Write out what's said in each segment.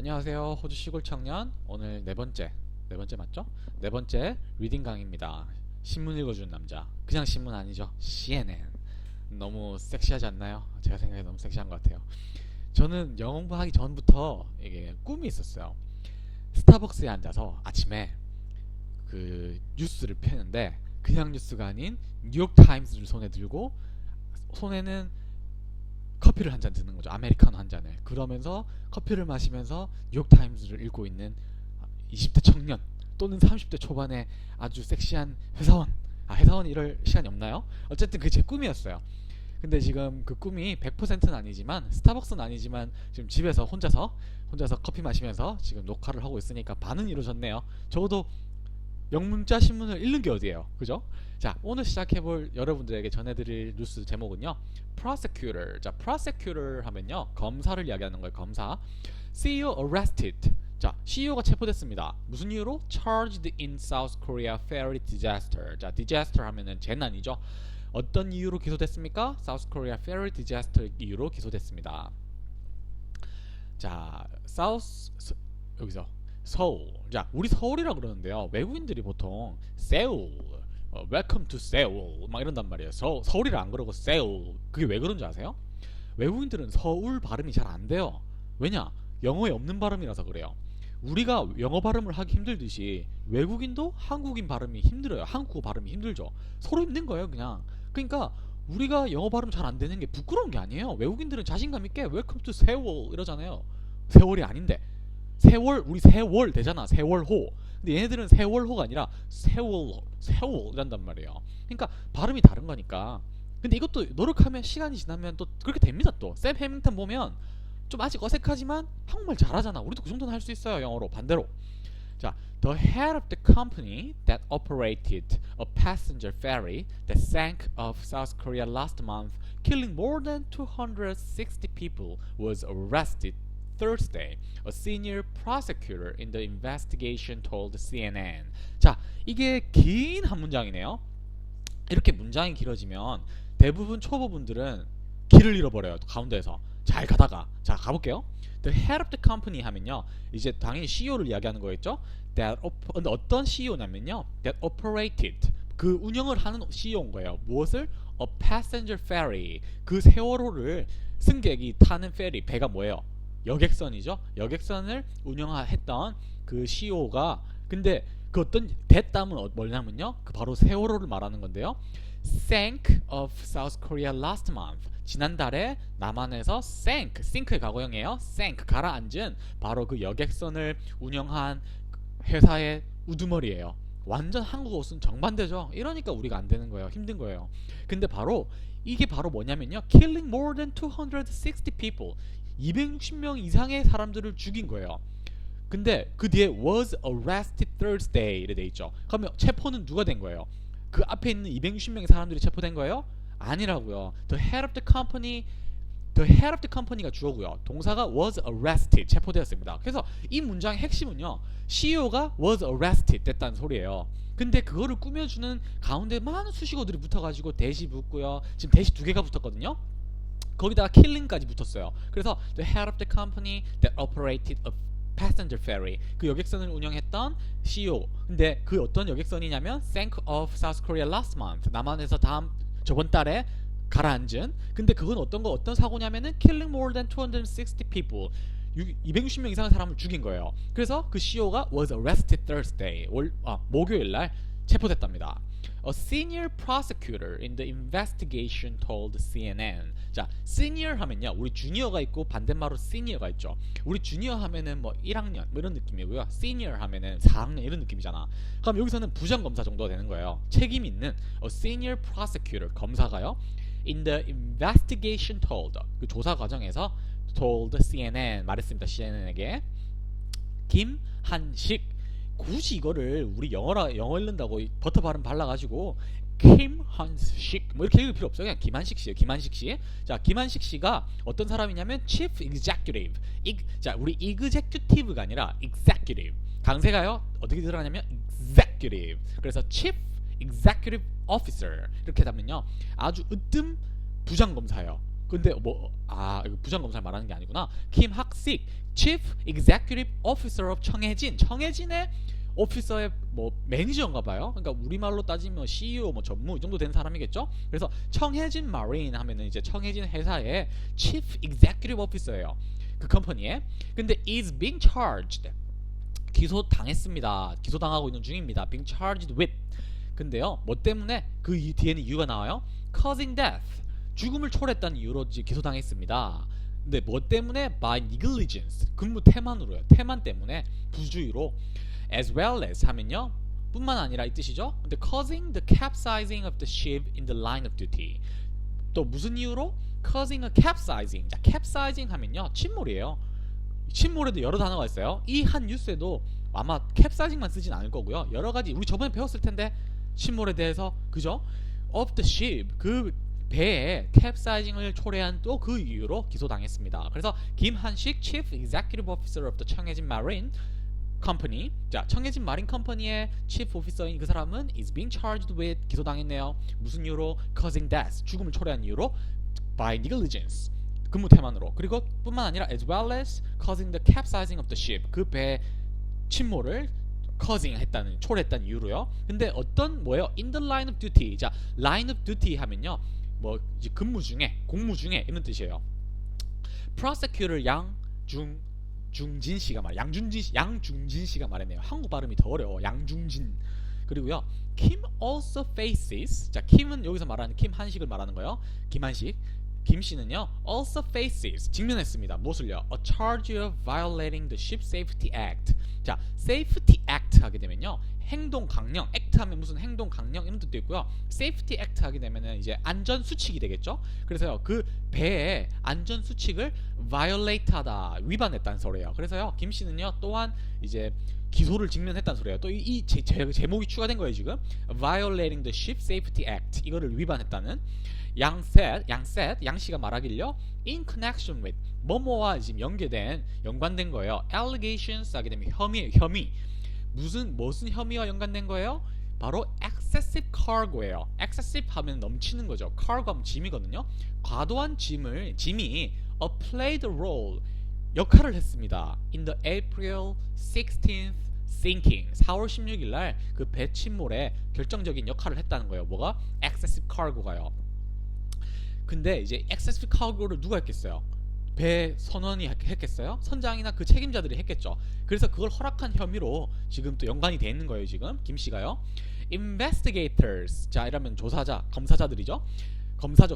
안녕하세요. 호주 시골 청년. 오늘 네 번째 맞죠? 네 번째 리딩 강의입니다. 신문 읽어주는 남자. 그냥 신문 아니죠. CNN. 너무 섹시하지 않나요? 제가 생각해 너무 섹시한 것 같아요. 저는 영어 공부하기 전부터 이게 꿈이 있었어요. 스타벅스에 앉아서 아침에 그 뉴스를 펴는데 그냥 뉴스가 아닌 뉴욕 타임스를 손에 들고 손에는 커피를 한 잔 드는 거죠. 아메리카노 한 잔을. 그러면서 커피를 마시면서 뉴욕타임즈를 읽고 있는 20대 청년 또는 30대 초반의 아주 섹시한 회사원. 회사원이 이럴 시간이 없나요? 어쨌든 그게 제 꿈이었어요. 근데 지금 그 꿈이 100%는 아니지만 스타벅스는 아니지만 지금 집에서 혼자서 커피 마시면서 지금 녹화를 하고 있으니까 반은 이루어졌네요. 적어도 영문자 신문을 읽는 게 어디예요, 그죠? 자, 오늘 시작해볼 여러분들에게 전해드릴 뉴스 제목은요, prosecutor. 자, prosecutor 하면요, 검사를 이야기하는 거예요. 검사. CEO arrested. 자, CEO가 체포됐습니다. 무슨 이유로? Charged in South Korea ferry disaster. 자, disaster 하면은 재난이죠. 어떤 이유로 기소됐습니까? South Korea ferry disaster 이유로 기소됐습니다. 자, 여기서 서울. 자, 우리 서울이라 그러는데요. 외국인들이 보통 세울, welcome to Seoul 막 이런단 말이에요. 서울이라 안 그러고 세울. 그게 왜 그런지 아세요? 외국인들은 서울 발음이 잘 안 돼요. 왜냐? 영어에 없는 발음이라서 그래요. 우리가 영어 발음을 하기 힘들듯이 외국인도 한국인 발음이 힘들어요. 한국어 발음이 힘들죠. 서로 힘든 거예요, 그냥. 그러니까 우리가 영어 발음 잘 안 되는 게 부끄러운 게 아니에요. 외국인들은 자신감 있게 welcome to Seoul 이러잖아요. 세월이 아닌데. 우리 세월 되잖아. 세월호. 근데 얘네들은 세월호가 아니라 세월 이란단 말이에요. 그러니까 발음이 다른 거니까. 근데 이것도 노력하면 시간이 지나면 또 그렇게 됩니다. 또 샘 해밍턴 보면 좀 아직 어색하지만 한국말 잘하잖아. 우리도 그 정도는 할 수 있어요. 영어로. 반대로. 자, the head of the company that operated a passenger ferry that sank off South Korea last month, killing more than 260 people, was arrested Thursday, a senior prosecutor in the investigation told CNN. 자, 이게 긴 한 문장이네요. 이렇게 문장이 길어지면 대부분 초보분들은 길을 잃어버려요. 가운데에서. 잘 가다가. 자, 가볼게요. The head of the company 하면요, 이제 당연히 CEO를 이야기하는 거겠죠. 어떤 CEO냐면요, that operated, 그 운영을 하는 CEO인 거예요. 무엇을? A passenger ferry. 그 세월호를 승객이 타는 페리, 배가 뭐예요? 여객선이죠. 여객선을 운영했던 그 CEO가, 근데 그 어떤 됐다면 뭐냐면요, 그 바로 세월호를 말하는 건데요. sank off South Korea last month. 지난달에 남한에서 sink의 과거형이에요. sank, 가라앉은 바로 그 여객선을 운영한 회사의 우두머리예요. 완전 한국어 쓴 정반대죠. 이러니까 우리가 안 되는 거예요. 힘든 거예요. 근데 바로 이게 바로 뭐냐면요, killing more than 260 people. 260명 이상의 사람들을 죽인 거예요. 근데 그 뒤에 was arrested Thursday 이래 돼 있죠. 그러면 체포는 누가 된 거예요? 그 앞에 있는 260명의 사람들이 체포된 거예요? 아니라고요. The head of the company가 주어고요. 동사가 was arrested, 체포되었습니다. 그래서 이 문장의 핵심은요, CEO가 was arrested 됐다는 소리예요. 근데 그거를 꾸며주는 가운데 많은 수식어들이 붙어가지고 대시 붙고요. 지금 대시 2개가 붙었거든요. 거기다가 killing까지 붙었어요. 그래서 the head of the company that operated a passenger ferry, 그 여객선을 운영했던 CEO. 근데 그 어떤 여객선이냐면 sank off South Korea last month, 남한에서 저번 달에 가라앉은. 근데 그건 어떤 사고냐면은 killing more than 260 people, 260명 이상의 사람을 죽인 거예요. 그래서 그 CEO가 was arrested Thursday, 목요일 날 체포됐답니다. A senior prosecutor in the investigation told CNN. 자, senior 하면요, 우리 주니어가 있고 반대말로 senior가 있죠. 우리 주니어 하면은 뭐 1학년 뭐 이런 느낌이고요. senior 하면은 4학년 이런 느낌이잖아. 그럼 여기서는 부장검사 정도가 되는 거예요. 책임 있는 a senior prosecutor, 검사가요, in the investigation told, 그 조사 과정에서 told CNN, 말했습니다. CNN에게. 김한식. 굳이 이거를 우리 영어 읽는다고 버터 발음 발라가지고 김한식 뭐 이렇게 읽을 필요 없어요. 그냥 김한식 씨예요. 김한식 씨. 자, 김한식 씨가 어떤 사람이냐면 Chief Executive. 자, 우리 Executive가 아니라 Executive. 강세가요, 어떻게 들어가냐면 Executive. 그래서 Chief Executive Officer 이렇게 하면요, 아주 으뜸 부장검사예요. 근데 이거 부장 검사를 말하는 게 아니구나. 김학식 Chief Executive Officer of 청해진의 오피서의 뭐 매니저인가 봐요. 그러니까 우리말로 따지면 CEO 뭐 전무 이 정도 되는 사람이겠죠. 그래서 청해진 마린 하면은 이제 청해진 회사의 Chief Executive Officer예요. 그 컴퍼니에. 근데 is being charged. 기소당했습니다. 기소당하고 있는 중입니다. being charged with. 근데요. 뭐 때문에 그 뒤에는 이유가 나와요. causing death. 죽음을 초래했다는 이유로 기소당했습니다. 근데 뭐 때문에? by negligence. 근무 태만으로요. 태만 때문에 부주의로 as well as 하면요. 뿐만 아니라 이 뜻이죠. 근데 causing the capsizing of the ship in the line of duty. 또 무슨 이유로? causing a capsizing. 자, capsizing 하면요. 침몰이에요. 침몰에도 여러 단어가 있어요. 이 한 뉴스에도 아마 capsizing만 쓰진 않을 거고요. 여러 가지 우리 저번에 배웠을 텐데 침몰에 대해서 그죠? of the ship 그 배에 캡사이징을 초래한 또 그 이유로 기소당했습니다. 그래서 김한식 Chief Executive Officer of the 청해진 Marine Company. 자, 청해진 마린 컴퍼니의 Chief Officer인 그 사람은 is being charged with 기소당했네요. 무슨 이유로? causing death 죽음을 초래한 이유로 by negligence 근무 태만으로. 그리고 뿐만 아니라 as well as causing the capsizing of the ship 그 배 침몰을 causing 했다는 초래했다는 이유로요. 근데 어떤 뭐예요? in the line of duty. 자, line of duty 하면요. 뭐 이제 근무 중에 공무 중에 이런 뜻이에요. prosecutor 양중진 씨가 양중진 씨가 말했네요. 한국 발음이 더 어려워. 양중진. 그리고요. Kim also faces. 자, 킴은 여기서 말하는 김한식을 말하는 거예요. 김한식. 김 씨는요. also faces 직면했습니다. 무엇을요? a charge of violating the Ship Safety Act. 자, Safety Act 하게 되면요. 행동 강령, 액트 하면 무슨 행동 강령 이런 뜻도 있고요. Safety Act 하게 되면은 이제 안전 수칙이 되겠죠. 그래서요 그 배의 안전 수칙을 violate하다 위반했다는 소리예요. 그래서요 김 씨는요 또한 이제 기소를 직면했다는 소리예요. 또 이 제목이 추가된 거예요 지금. Violating the Ship Safety Act 이거를 위반했다는. 양 씨가 말하길요. In connection with 뭐뭐와 지금 연관된 거예요. Allegations 하게 되면 혐의. 무슨 혐의와 연관된 거예요? 바로 excessive cargo예요. excessive 하면 넘치는 거죠. cargo 하면 짐이거든요. 과도한 짐이 a played role 역할을 했습니다. in the April 16th sinking 4월 16일 날 그 배 침몰에 결정적인 역할을 했다는 거예요. 뭐가? excessive cargo가요. 근데 이제 excessive cargo를 누가 했겠어요? 배 선원이 했겠어요? 선장이나 그 책임자들이 했겠죠. 그래서 그걸 허락한 혐의로 지금 또 연관이 돼 있는 거예요. 지금 김 씨가요. Investigators. 자, 이러면 조사자, 검사자들이죠. 검사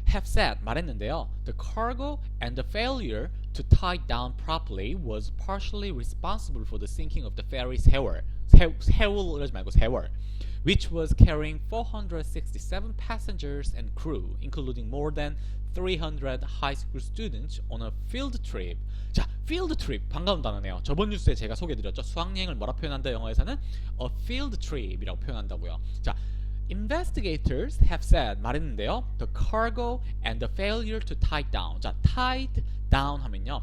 have said 말했는데요. The cargo and the failure to tie down properly was partially responsible for the sinking of the ferry 세월 이러지 말고 세월, which was carrying 467 passengers and crew, including more than 300 high school students on a field trip. 자, field trip 반가운 단어네요. 저번 뉴스에 제가 소개해드렸죠. 수학여행을 뭐라 표현한다 영어에서는 a field trip이라고 표현한다고요. 자, investigators have said 말했는데요. The cargo and the failure to tie down. 자, tied down 하면요.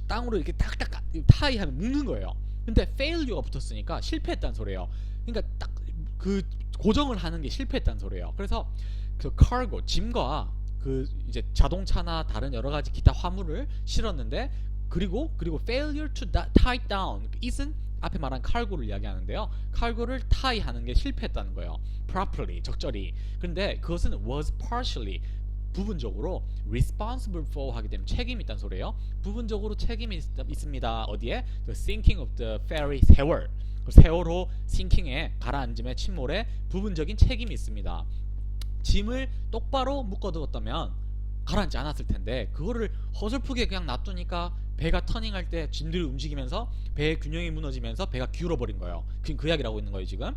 땅으로 이렇게 딱딱 tie 하면 묶는 거예요. 근데 failure가 붙었으니까 실패했다는 소리예요. 그러니까 딱 그 고정을 하는 게 실패했다는 소리예요. 그래서 그 cargo 짐과 그 이제 자동차나 다른 여러 가지 기타 화물을 실었는데 그리고 failure to tie down it은 앞에 말한 cargo를 이야기하는데요. cargo를 tie 하는 게 실패했다는 거예요. properly 적절히. 근데 그것은 was partially 부분적으로 responsible for 하게 되면 책임이 있다는 소리예요. 부분적으로 책임이 있습니다. 어디에? The sinking of the ferry 세월. 세월호 싱킹에 가라앉음의 침몰에 부분적인 책임이 있습니다. 짐을 똑바로 묶어두었다면 가라앉지 않았을 텐데 그거를 허술프게 그냥 놔두니까 배가 터닝할 때 짐들이 움직이면서 배의 균형이 무너지면서 배가 기울어버린 거예요. 지금 그 이야기를 하고 있는 거예요 지금.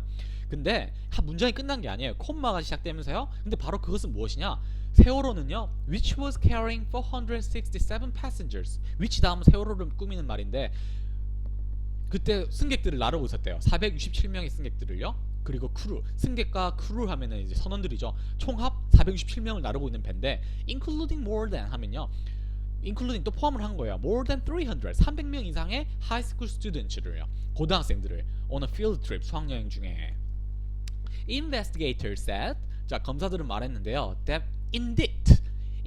근데 문장이 끝난 게 아니에요. 콤마가 시작되면서요. 근데 바로 그것은 무엇이냐? 세월호는요. which was carrying 467 passengers. which 다음 세월호를 꾸미는 말인데 그때 승객들을 나르고 있었대요. 467명의 승객들을요. 그리고 크루, 승객과 크루 하면은 이제 선원들이죠. 총합 467명을 나르고 있는 배인데 including more than 하면요. including 또 포함을 한 거예요. more than 300명 이상의 high school students를요. 고등학생들을 on a field trip 수학여행 중에. Investigators said 자 검사들은 말했는데요. that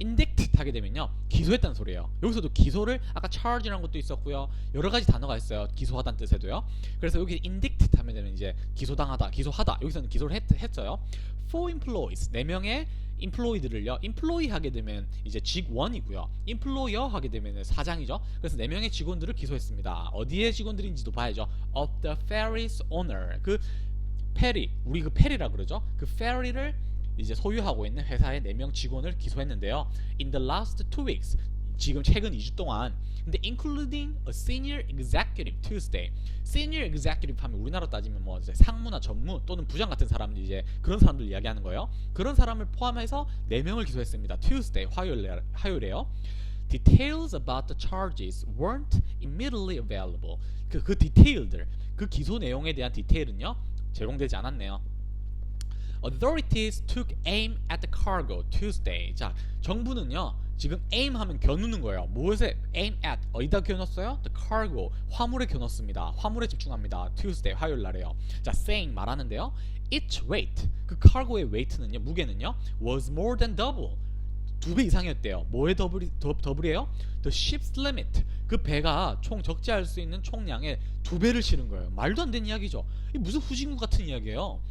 indicted 하게 되면요 기소했다는 소리예요. 여기서도 기소를 아까 charge라는 것도 있었고요. 여러 가지 단어가 있어요. 기소하다는 뜻에도요. 그래서 여기 indicted 하면 되면 이제 기소당하다, 기소하다. 여기서는 기소를 했어요. For employees 4명의 employee들을요. employee 하게 되면 이제 직원이고요. employer 하게 되면 사장이죠. 그래서 4명의 직원들을 기소했습니다. 어디의 직원들인지도 봐야죠. Of the ferry's owner. 그 페리, 우리 그 페리라 그러죠. 그 페리를 이제 소유하고 있는 회사의 4명 직원을 기소했는데요. In the last 2 weeks. 지금 최근 2주 동안. 근데 including a senior executive Tuesday. senior executive 하면 우리나라 따지면 뭐 이제 상무나 전무 또는 부장 같은 사람들 이제 그런 사람들 이야기하는 거예요. 그런 사람을 포함해서 4명을 기소했습니다. Tuesday 화요일에요. Details about the charges weren't immediately available. 그 디테일들, 그 기소 내용에 대한 디테일은요 제공되지 않았네요. Authorities took aim at the cargo Tuesday. 자, 정부는요 지금 aim 하면 겨누는 거예요. 무엇에 aim at? 어디다 겨눴어요? The cargo. 화물에 겨눴습니다. 화물에 집중합니다. Tuesday 화요일 날에요. 자, saying 말하는데요. Its weight. 그 cargo의 weight는요, 무게는요, was more than double. 2배 이상이었대요. 뭐의 더블이에요? The ship's limit. 그 배가 총 적재할 수 있는 총량의 2배를 실은 거예요. 말도 안 되는 이야기죠. 이게 무슨 후진국 같은 이야기예요.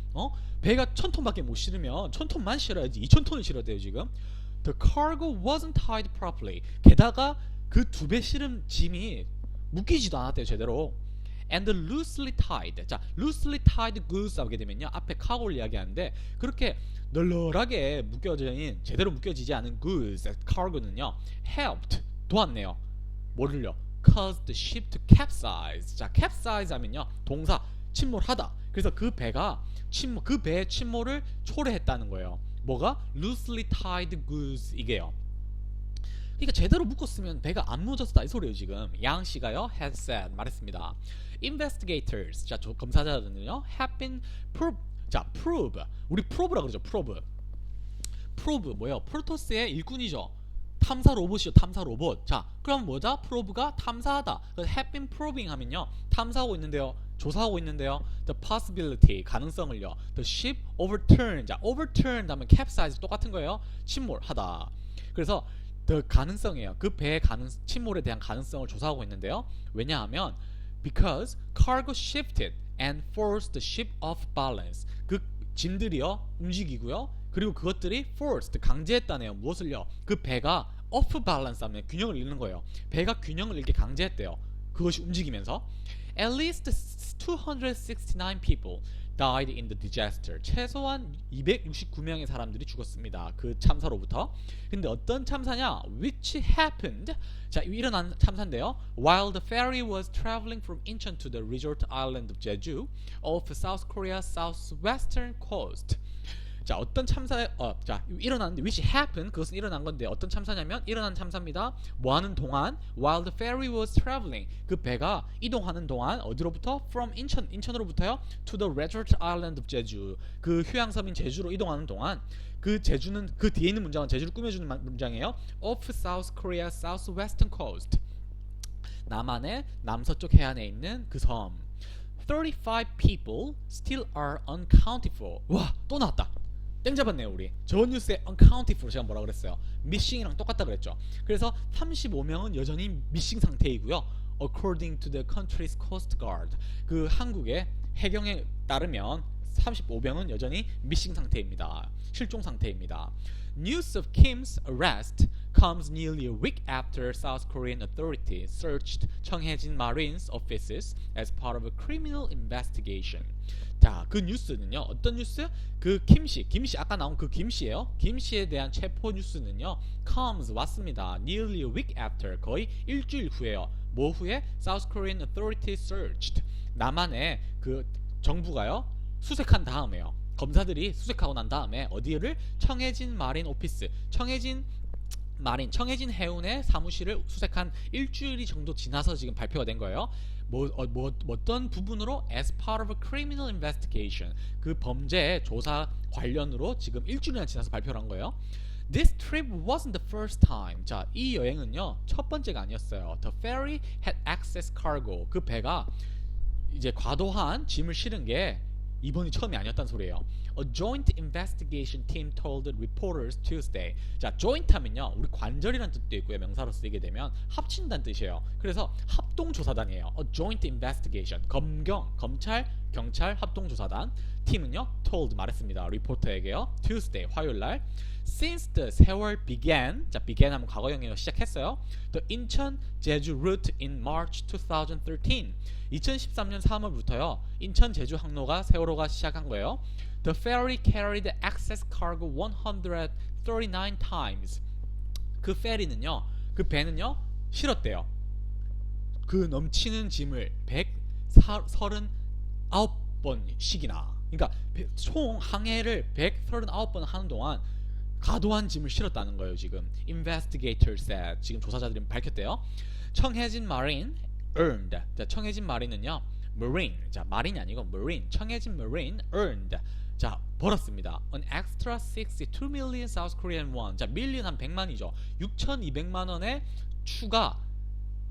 배가 1000톤밖에 못 실으면 1000톤만 실어야지 2000톤을 실어야 돼요 지금. The cargo wasn't tied properly. 게다가 그 2배 실은 짐이 묶이지도 않았대요 제대로. And loosely tied. 자, loosely tied goods 하게 되면요 앞에 cargo를 이야기하는데 그렇게 널널하게 묶여진 제대로 묶여지지 않은 goods, cargo는요 helped 도왔네요. 뭐를요? Cause the ship to capsize. 자, capsize 하면요 동사 침몰하다. 그래서 그 배가 그 배의 침몰을 초래했다는 거예요. 뭐가? loosely tied goods 이게요. 그러니까 제대로 묶었으면 배가 안 무너졌다 이 소리예요 지금. 양 씨가요 had said 말했습니다. Investigators 자 검사자들은요 have been 자 prove 우리 probe라 그러죠. probe 뭐예요? 프로토스의 일꾼이죠. 탐사 로봇이죠. 탐사 로봇. 자 그럼 뭐다? probe가 탐사하다. 그래서 have been probing 하면요 탐사하고 있는데요. 조사하고 있는데요. The possibility 가능성을요. The ship overturned. 자 overturned 하면 capsize 똑같은 거예요. 침몰하다. 그래서 the 가능성이에요. 그 배의 침몰에 대한 가능성을 조사하고 있는데요. 왜냐하면 because cargo shifted and forced the ship off balance. 그 짐들이요 움직이고요. 그리고 그것들이 forced 강제했다네요. 무엇을요? 그 배가 off balance 하면 균형을 잃는 거예요. 배가 균형을 잃게 강제했대요. 그것이 움직이면서 at least 269 people died in the disaster. 최소한 269명의 사람들이 죽었습니다. 그 참사로부터. 근데 어떤 참사냐? Which happened. 자, 일어난 참사인데요. While the ferry was traveling from Incheon to the resort island of Jeju off South Korea's southwestern coast. 자, 어떤 자, 일어났는데 which happened 그것은 일어난 건데 어떤 참사냐면 일어난 참사입니다. 뭐 하는 동안 while the ferry was traveling 그 배가 이동하는 동안 어디로부터 from 인천으로부터요 to the resort island of Jeju 그 휴양섬인 제주로 이동하는 동안 그 제주는 그 뒤에 있는 문장은 제주를 꾸며주는 문장이에요. off South Korea's southwestern coast 남한의 남서쪽 해안에 있는 그 섬. 35 people still are unaccounted for. 와, 또 나왔다. 땡 잡았네요 우리. 저번 뉴스에 unaccounted for 제가 뭐라 그랬어요? missing이랑 똑같다 그랬죠. 그래서 35명은 여전히 missing 상태이고요. according to the country's coast guard 그 한국의 해경에 따르면 35명은 여전히 missing 상태입니다. 실종 상태입니다. News of Kim's arrest comes nearly a week after South Korean authorities searched 청해진 Marine's offices as part of a criminal investigation. 자, 그 뉴스는요. 어떤 뉴스? 그 김씨 아까 나온 그 김씨예요. 김씨에 대한 체포 뉴스는요. comes 왔습니다. Nearly a week after 거의 일주일 후에요. 뭐 후에? South Korean authorities searched 남한의 그 정부가요. 수색한 다음에요. 검사들이 수색하고 난 다음에 어디를? 청해진 마린 오피스 청해진 해운의 사무실을 수색한 일주일이 정도 지나서 지금 발표가 된 거예요. 어떤 부분으로 as part of a criminal investigation 그 범죄 조사 관련으로 지금 일주일이나 지나서 발표를 한 거예요. This trip wasn't the first time. 자, 이 여행은요 첫 번째가 아니었어요. The ferry had excess cargo. 그 배가 이제 과도한 짐을 실은 게 이번이 처음이 아니었단 소리예요. A joint investigation team told reporters Tuesday. 자, joint 하면요, 우리 관절이라는 뜻도 있고요. 명사로 쓰이게 되면 합친다는 뜻이에요. 그래서 합동조사단이에요. A joint investigation. 검찰, 경찰 합동조사단. 팀은요, told 말했습니다. 리포터에게요. Tuesday 화요일날. Since the 세월 began, 자 began 하면 과거형이에요. 시작했어요. The 인천 제주 route in March 2013. 2013년 3월부터요. 인천 제주 항로가 세월호가 시작한 거예요. The ferry carried excess cargo 139 times. 그 페리는요, 그 배는요 실었대요. 그 넘치는 짐을 139번씩이나. 그러니까 총 항해를 139번 하는 동안 과도한 짐을 실었다는 거예요. 지금 investigators said. 지금 조사자들이 밝혔대요. 청해진 마린 earned. 자, 청해진 마린은요, marine. 자, 마린이 아니고 marine. 청해진 marine earned. 자, 벌었습니다. An extra 62 million South Korean won. 자, 밀리언 한 100만이죠. 6,200만 원의 추가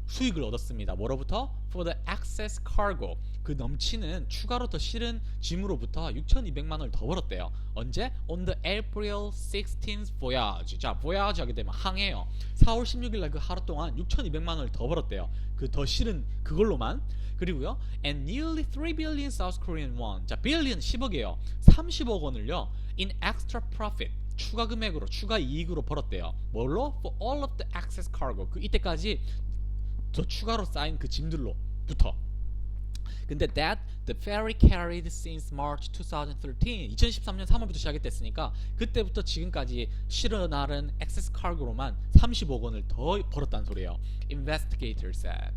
수익을 얻었습니다. 뭐로부터? For the excess cargo. 그 넘치는 추가로 더 실은 짐으로부터 6,200만 원을 더 벌었대요. 언제? On the April 16th voyage. 자, voyage 하게 되면 항해요. 4월 16일 날 그 하루 동안 6,200만 원을 더 벌었대요. 그 더 실은 그걸로만. 그리고요, and nearly 3 billion South Korean won. 자, billion 10억이에요. 30억 원을요, in extra profit. 추가 금액으로, 추가 이익으로 벌었대요. 뭘로? For all of the excess cargo. 그 이때까지 더 추가로 쌓인 그 짐들로부터. 근데 that the ferry carried since March 2013. 2013년 3월부터 시작했댔으니까 그때부터 지금까지 실어나른 excess cargo로만 30억 원을 더 벌었다는 소리예요. Investigators said.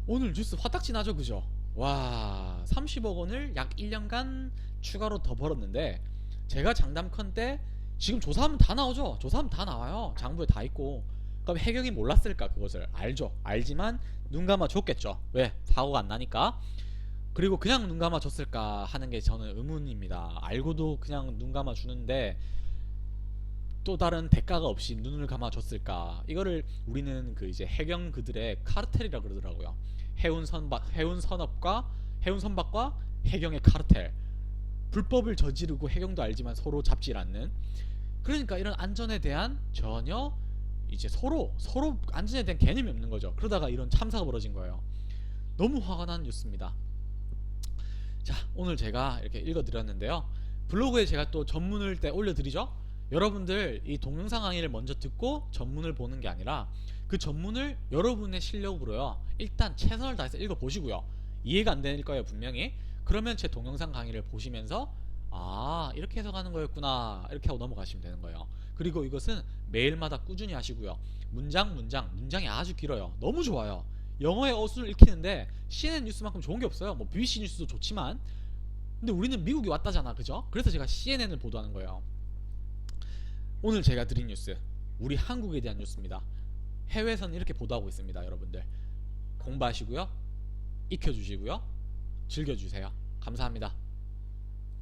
오늘 뉴스 화딱지 나죠, 그죠? 와, 30억 원을 약 1년간 추가로 더 벌었는데, 제가 장담컨대 지금 조사하면 다 나오죠. 조사하면 다 나와요. 장부에 다 있고. 그럼 해경이 몰랐을까? 그것을 알죠. 알지만 눈 감아 줬겠죠. 왜? 사고가 안 나니까. 그리고 그냥 눈 감아 줬을까 하는 게 저는 의문입니다. 알고도 그냥 눈 감아 주는데 또 다른 대가가 없이 눈을 감아 줬을까? 이거를 우리는 그 이제 해경 그들의 카르텔이라 그러더라고요. 해운 선박과 해경의 카르텔. 불법을 저지르고 해경도 알지만 서로 잡질 않는. 그러니까 이런 안전에 대한 전혀 이제 서로 안전에 대한 개념이 없는 거죠. 그러다가 이런 참사가 벌어진 거예요. 너무 화가 나는 뉴스입니다. 자, 오늘 제가 이렇게 읽어드렸는데요. 블로그에 제가 또 전문을 때 올려드리죠. 여러분들 이 동영상 강의를 먼저 듣고 전문을 보는 게 아니라 그 전문을 여러분의 실력으로요, 일단 최선을 다해서 읽어보시고요. 이해가 안 될 거예요, 분명히. 그러면 제 동영상 강의를 보시면서 아, 이렇게 해석하는 거였구나, 이렇게 하고 넘어가시면 되는 거예요. 그리고 이것은 매일마다 꾸준히 하시고요. 문장이 아주 길어요. 너무 좋아요. 영어의 어순을 익히는데 CNN 뉴스만큼 좋은 게 없어요. 뭐 BBC 뉴스도 좋지만, 근데 우리는 미국이 왔다잖아, 그죠? 그래서 제가 CNN을 보도하는 거예요. 오늘 제가 드린 뉴스, 우리 한국에 대한 뉴스입니다. 해외에서는 이렇게 보도하고 있습니다. 여러분들 공부하시고요, 익혀주시고요, 즐겨주세요. 감사합니다.